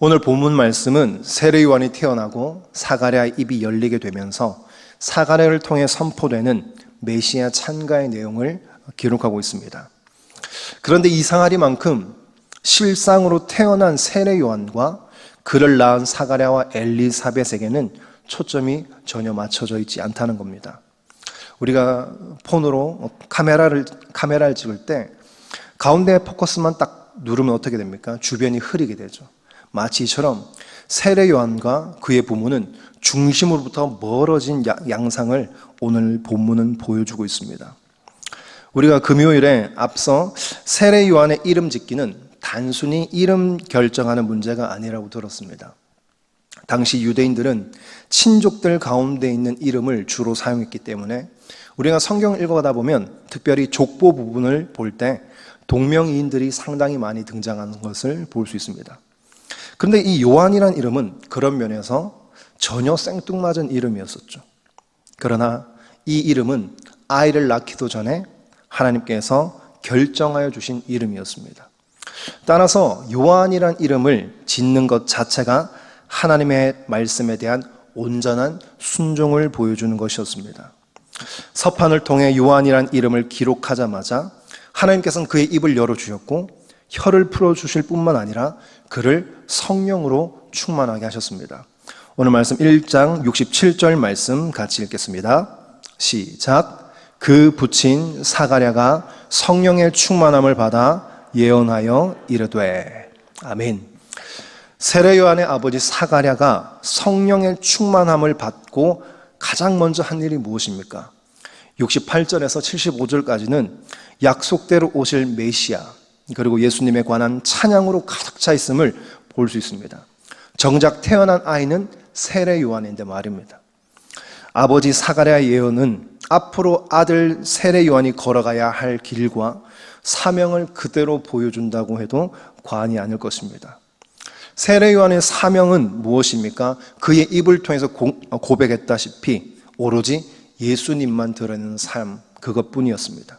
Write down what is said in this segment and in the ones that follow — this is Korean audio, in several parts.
오늘 본문 말씀은 세례 요한이 태어나고 사가랴의 입이 열리게 되면서 사가랴를 통해 선포되는 메시아 찬가의 내용을 기록하고 있습니다. 그런데 이상하리만큼 실상으로 태어난 세례 요한과 그를 낳은 사가랴와 엘리사벳에게는 초점이 전혀 맞춰져 있지 않다는 겁니다. 우리가 폰으로 카메라를 찍을 때 가운데 포커스만 딱 누르면 어떻게 됩니까? 주변이 흐리게 되죠. 마치 이처럼 세례 요한과 그의 부모는 중심으로부터 멀어진 양상을 오늘 본문은 보여주고 있습니다. 우리가 금요일에 앞서 세례 요한의 이름 짓기는 단순히 이름 결정하는 문제가 아니라고 들었습니다. 당시 유대인들은 친족들 가운데 있는 이름을 주로 사용했기 때문에 우리가 성경을 읽어가다 보면 특별히 족보 부분을 볼 때 동명이인들이 상당히 많이 등장하는 것을 볼 수 있습니다. 그런데 이 요한이라는 이름은 그런 면에서 전혀 생뚱맞은 이름이었었죠. 그러나 이 이름은 아이를 낳기도 전에 하나님께서 결정하여 주신 이름이었습니다. 따라서 요한이라는 이름을 짓는 것 자체가 하나님의 말씀에 대한 온전한 순종을 보여주는 것이었습니다. 서판을 통해 요한이라는 이름을 기록하자마자 하나님께서는 그의 입을 열어주셨고 혀를 풀어주실 뿐만 아니라 그를 성령으로 충만하게 하셨습니다. 오늘 말씀 1장 67절 말씀 같이 읽겠습니다. 시작. 그 부친 사가랴가 성령의 충만함을 받아 예언하여 이르되. 아멘. 세례 요한의 아버지 사가랴가 성령의 충만함을 받고 가장 먼저 한 일이 무엇입니까? 68절에서 75절까지는 약속대로 오실 메시아 그리고 예수님에 관한 찬양으로 가득 차 있음을 볼 수 있습니다. 정작 태어난 아이는 세례 요한인데 말입니다. 아버지 사가랴의 예언은 앞으로 아들 세례 요한이 걸어가야 할 길과 사명을 그대로 보여준다고 해도 과언이 아닐 것입니다. 세례 요한의 사명은 무엇입니까? 그의 입을 통해서 고백했다시피 오로지 예수님만 드러내는 삶 그것뿐이었습니다.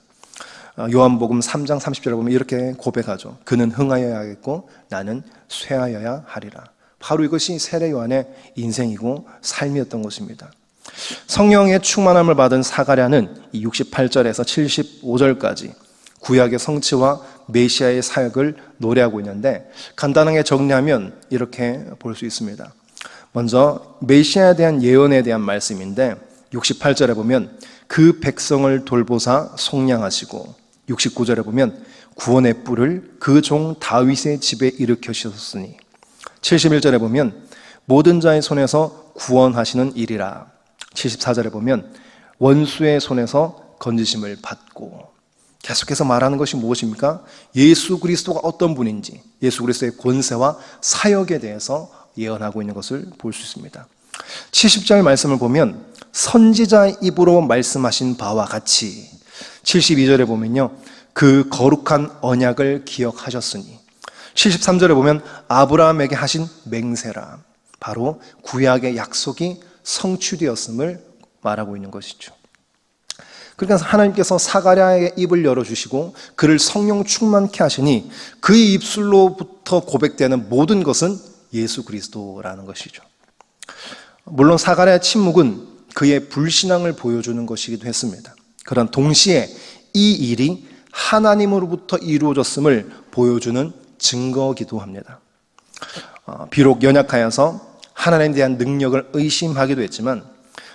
요한복음 3장 30절에 보면 이렇게 고백하죠. 그는 흥하여야 하겠고 나는 쇠하여야 하리라. 바로 이것이 세례 요한의 인생이고 삶이었던 것입니다. 성령의 충만함을 받은 사가랴는 이 68절에서 75절까지 구약의 성취와 메시아의 사역을 노래하고 있는데 간단하게 정리하면 이렇게 볼 수 있습니다. 먼저 메시아에 대한 예언에 대한 말씀인데 68절에 보면 그 백성을 돌보사 속량하시고 69절에 보면 구원의 뿔을 그 종 다윗의 집에 일으키셨으니 71절에 보면 모든 자의 손에서 구원하시는 일이라 74절에 보면 원수의 손에서 건지심을 받고 계속해서 말하는 것이 무엇입니까? 예수 그리스도가 어떤 분인지 예수 그리스도의 권세와 사역에 대해서 예언하고 있는 것을 볼 수 있습니다. 70절 말씀을 보면 선지자의 입으로 말씀하신 바와 같이 72절에 보면요 그 거룩한 언약을 기억하셨으니 73절에 보면 아브라함에게 하신 맹세라 바로 구약의 약속이 성취되었음을 말하고 있는 것이죠. 그러니까 하나님께서 사가랴의 입을 열어주시고 그를 성령 충만케 하시니 그의 입술로부터 고백되는 모든 것은 예수 그리스도라는 것이죠. 물론 사가랴의 침묵은 그의 불신앙을 보여주는 것이기도 했습니다. 그러나 동시에 이 일이 하나님으로부터 이루어졌음을 보여주는 증거이기도 합니다. 비록 연약하여서 하나님에 대한 능력을 의심하기도 했지만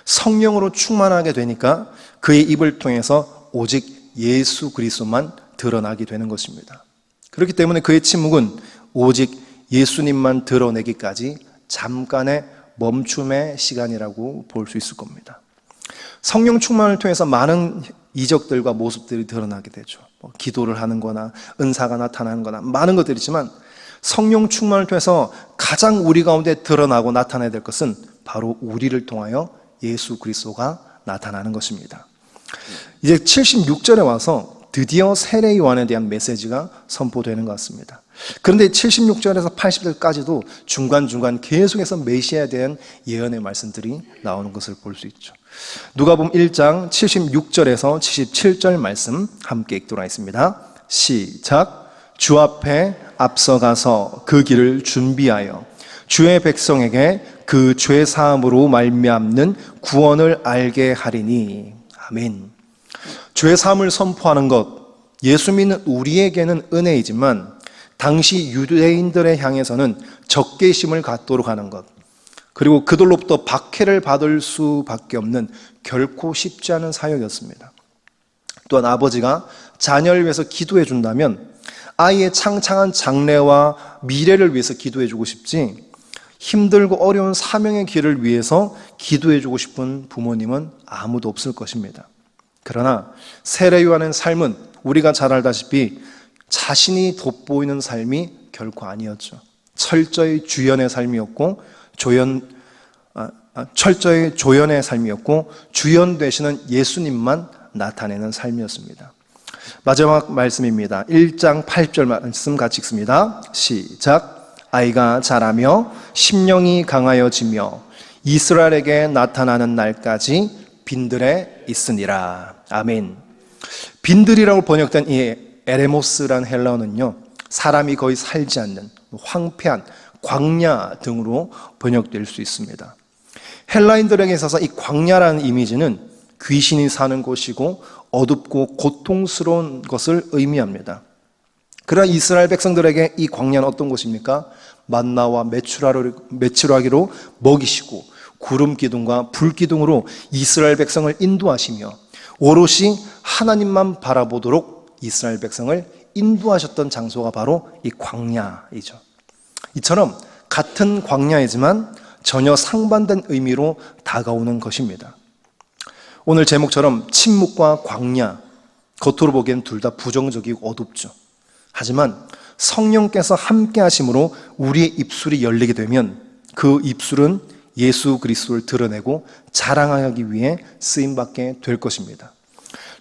성령으로 충만하게 되니까 그의 입을 통해서 오직 예수 그리스도만 드러나게 되는 것입니다. 그렇기 때문에 그의 침묵은 오직 예수님만 드러내기까지 잠깐의 멈춤의 시간이라고 볼 수 있을 겁니다. 성령 충만을 통해서 많은 이적들과 모습들이 드러나게 되죠. 기도를 하는 거나 은사가 나타나는 거나 많은 것들이 있지만 성령 충만을 통해서 가장 우리 가운데 드러나고 나타나야 될 것은 바로 우리를 통하여 예수 그리스도가 나타나는 것입니다. 이제 76절에 와서 드디어 세례 요한에 대한 메시지가 선포되는 것 같습니다. 그런데 76절에서 80절까지도 중간중간 계속해서 메시아에 대한 예언의 말씀들이 나오는 것을 볼 수 있죠. 누가복음 1장 76절에서 77절 말씀 함께 읽도록 하겠습니다. 시작. 주 앞에 앞서가서 그 길을 준비하여 주의 백성에게 그 죄 사함으로 말미암는 구원을 알게 하리니. 아멘. 죄 사함을 선포하는 것, 예수 믿는 우리에게는 은혜이지만 당시 유대인들에 향해서는 적개심을 갖도록 하는 것, 그리고 그들로부터 박해를 받을 수밖에 없는 결코 쉽지 않은 사역이었습니다. 또한 아버지가 자녀를 위해서 기도해 준다면 아이의 창창한 장래와 미래를 위해서 기도해 주고 싶지, 힘들고 어려운 사명의 길을 위해서 기도해 주고 싶은 부모님은 아무도 없을 것입니다. 그러나 세례 요한의 삶은 우리가 잘 알다시피 자신이 돋보이는 삶이 결코 아니었죠. 철저히 주연의 삶이었고, 철저히 조연의 삶이었고, 주연 되시는 예수님만 나타내는 삶이었습니다. 마지막 말씀입니다. 1장 8절 말씀 같이 읽습니다. 시작. 아이가 자라며 심령이 강하여지며 이스라엘에게 나타나는 날까지 빈들에 있으니라. 아멘. 빈들이라고 번역된 이 에레모스란 헬라어는요, 사람이 거의 살지 않는 황폐한 광야 등으로 번역될 수 있습니다. 헬라인들에게 있어서 이 광야라는 이미지는 귀신이 사는 곳이고 어둡고 고통스러운 것을 의미합니다. 그러나 이스라엘 백성들에게 이 광야는 어떤 곳입니까? 만나와 메추라기로 먹이시고 구름 기둥과 불 기둥으로 이스라엘 백성을 인도하시며 오롯이 하나님만 바라보도록 이스라엘 백성을 인도하셨던 장소가 바로 이 광야이죠. 이처럼 같은 광야이지만 전혀 상반된 의미로 다가오는 것입니다. 오늘 제목처럼 침묵과 광야, 겉으로 보기엔 둘 다 부정적이고 어둡죠. 하지만 성령께서 함께 하심으로 우리의 입술이 열리게 되면 그 입술은 예수 그리스도를 드러내고 자랑하기 위해 쓰임받게 될 것입니다.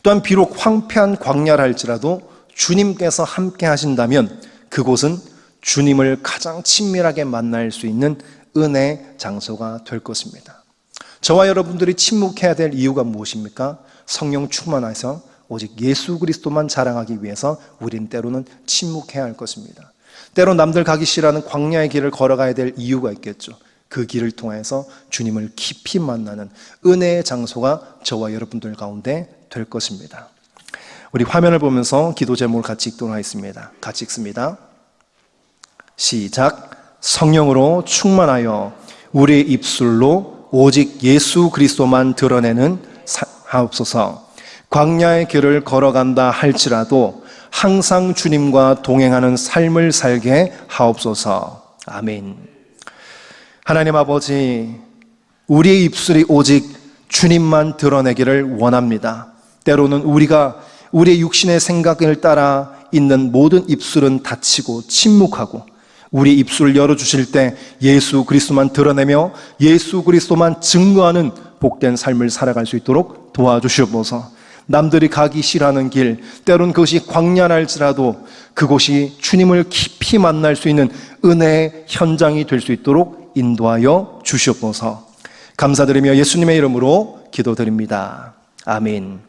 또한 비록 황폐한 광야라 할지라도 주님께서 함께 하신다면 그곳은 주님을 가장 친밀하게 만날 수 있는 은혜의 장소가 될 것입니다. 저와 여러분들이 침묵해야 될 이유가 무엇입니까? 성령 충만해서 오직 예수 그리스도만 자랑하기 위해서 우린 때로는 침묵해야 할 것입니다. 때로 남들 가기 싫어하는 광야의 길을 걸어가야 될 이유가 있겠죠. 그 길을 통해서 주님을 깊이 만나는 은혜의 장소가 저와 여러분들 가운데 될 것입니다. 우리 화면을 보면서 기도 제목을 같이 읽도록 하겠습니다. 같이 읽습니다. 시작. 성령으로 충만하여 우리의 입술로 오직 예수 그리스도만 드러내는 하옵소서. 광야의 길을 걸어간다 할지라도 항상 주님과 동행하는 삶을 살게 하옵소서. 아멘. 하나님 아버지, 우리의 입술이 오직 주님만 드러내기를 원합니다. 때로는 우리의 육신의 생각을 따라 있는 모든 입술은 닫히고 침묵하고 우리 입술을 열어주실 때 예수 그리스도만 드러내며 예수 그리스도만 증거하는 복된 삶을 살아갈 수 있도록 도와주시옵소서. 남들이 가기 싫어하는 길, 때론 그것이 광야랄지라도 그곳이 주님을 깊이 만날 수 있는 은혜의 현장이 될 수 있도록 인도하여 주시옵소서. 감사드리며 예수님의 이름으로 기도드립니다. 아멘.